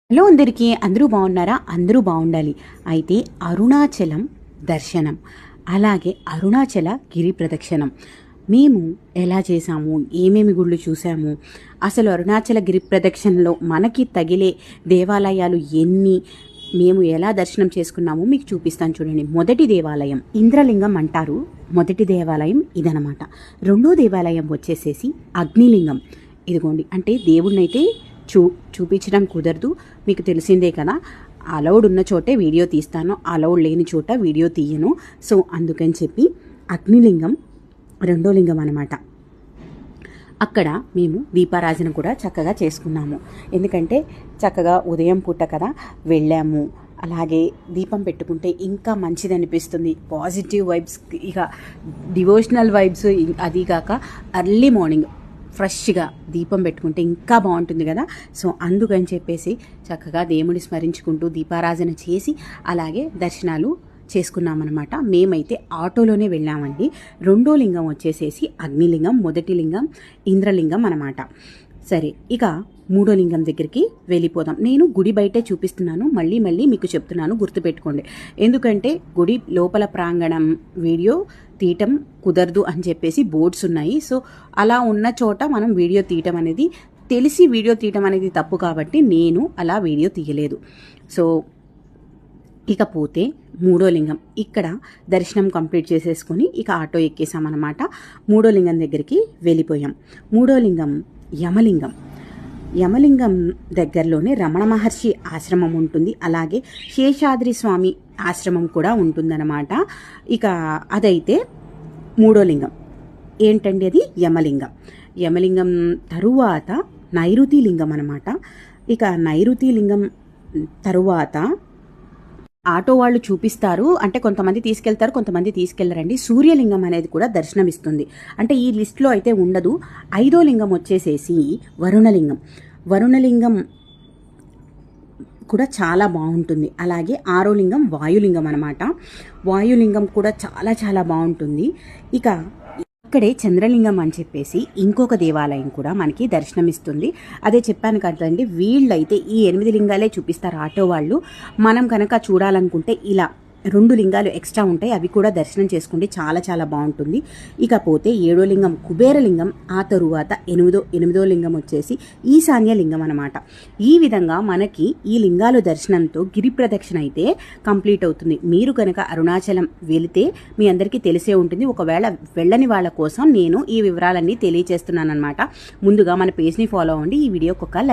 Hello అందరికీ, అందరూ బాగున్నారా? అందరూ బాగుండాలి. అయితే అరుణాచలం దర్శనం, అలాగే అరుణాచల గిరి ప్రదక్షిణం మేము ఎలా చేసాము, ఏమేమి గుళ్ళు చూసాము, అసలు అరుణాచల గిరి ప్రదక్షిణలో మనకి తగిలే దేవాలయాలు ఎన్ని, మేము ఎలా దర్శనం చేసుకున్నామో మీకు చూపిస్తాను చూడండి. మొదటి దేవాలయం ఇంద్రలింగం అంటారు. మొదటి దేవాలయం ఇదనమాట. రెండో దేవాలయం వచ్చేసేసి అగ్నిలింగం. ఇదిగోండి, అంటే దేవుడినైతే చూపించడం కుదరదు, మీకు తెలిసిందే కదా. అలౌడ్ ఉన్న చోటే వీడియో తీస్తాను, అలౌడ్ లేని చోట వీడియో తీయను. సో అందుకని చెప్పి అగ్నిలింగం రెండో లింగం అనమాట. అక్కడ మేము దీపారాజన కూడా చక్కగా చేసుకున్నాము. ఎందుకంటే చక్కగా ఉదయం పూట కదా వెళ్ళాము. అలాగే దీపం పెట్టుకుంటే ఇంకా మంచిది అనిపిస్తుంది. పాజిటివ్ వైబ్స్, ఇక డివోషనల్ వైబ్స్, అది కాక ఎర్లీ మార్నింగ్ ఫ్రెష్గా దీపం పెట్టుకుంటే ఇంకా బాగుంటుంది కదా. సో అందుకని చెప్పేసి చక్కగా దేవుని స్మరించుకుంటూ దీపారాధన చేసి అలాగే దర్శనాలు చేసుకున్నామన్నమాట. మేమైతే ఆటోలోనే వెళ్ళామండి. రెండో లింగం వచ్చేసేసి అగ్నిలింగం, మొదటి లింగం ఇంద్రలింగం అన్నమాట. సరే, ఇక మూడో లింగం దగ్గరికి వెళ్ళిపోదాం. నేను గుడి బయటే చూపిస్తున్నాను, మళ్ళీ మళ్ళీ మీకు చెప్తున్నాను, గుర్తుపెట్టుకోండి. ఎందుకంటే గుడి లోపల ప్రాంగణం వీడియో తీయటం కుదరదు అని చెప్పేసి బోర్డ్స్ ఉన్నాయి. సో అలా ఉన్న చోట మనం వీడియో తీయటం అనేది, తెలిసి వీడియో తీయటం అనేది తప్పు కాబట్టి నేను అలా వీడియో తీయలేదు. సో ఇకపోతే మూడో లింగం, ఇక్కడ దర్శనం కంప్లీట్ చేసేసుకొని ఇక ఆటో ఎక్కేసామన్నమాట. మూడో లింగం దగ్గరికి వెళ్ళిపోయాం. మూడో లింగం యమలింగం. యమలింగం దగ్గరలోనే రమణ మహర్షి ఆశ్రమం ఉంటుంది, అలాగే శేషాద్రి స్వామి ఆశ్రమం కూడా ఉంటుందన్నమాట. ఇక అదైతే మూడో లింగం. ఏంటండి అది? యమలింగం. యమలింగం తరువాత నైరుతి లింగం అనమాట. ఇక నైరుతి లింగం తరువాత ఆటో వాళ్ళు చూపిస్తారు, అంటే కొంతమంది తీసుకెళ్తారు, కొంతమంది తీసుకెళ్లరండి. సూర్యలింగం అనేది కూడా దర్శనమిస్తుంది, అంటే ఈ లిస్ట్లో అయితే ఉండదు. ఐదో లింగం వచ్చేసేసి వరుణలింగం. వరుణలింగం కూడా చాలా బాగుంటుంది. అలాగే ఆరో లింగం వాయులింగం అనమాట. వాయులింగం కూడా చాలా చాలా బాగుంటుంది. ఇక ఇక్కడే చంద్రలింగం అని చెప్పేసి ఇంకొక దేవాలయం కూడా మనకి దర్శనమిస్తుంది. అదే చెప్పాను కదండి, వీళ్ళైతే ఈ 8 లింగాలే చూపిస్తారు ఆటో వాళ్ళు. మనం కనుక చూడాలనుకుంటే ఇలా 2 లింగాలు ఎక్స్ట్రా ఉంటాయి, అవి కూడా దర్శనం చేసుకోండి, చాలా చాలా బాగుంటుంది. ఇకపోతే 7వ లింగం కుబేరలింగం. ఆ తరువాత 8వ లింగం వచ్చేసి ఈశాన్య లింగం అనమాట. ఈ విధంగా మనకి ఈ లింగాలు దర్శనంతో గిరి ప్రదక్షిణ అయితే కంప్లీట్ అవుతుంది. మీరు కనుక అరుణాచలం వెళితే మీ అందరికీ తెలిసే ఉంటుంది. ఒకవేళ వెళ్ళని వాళ్ళ కోసం నేను ఈ వివరాలన్నీ తెలియజేస్తున్నాను అనమాట. ముందుగా మన పేజ్ని ఫాలో అవ్వండి. ఈ వీడియోకి ఒక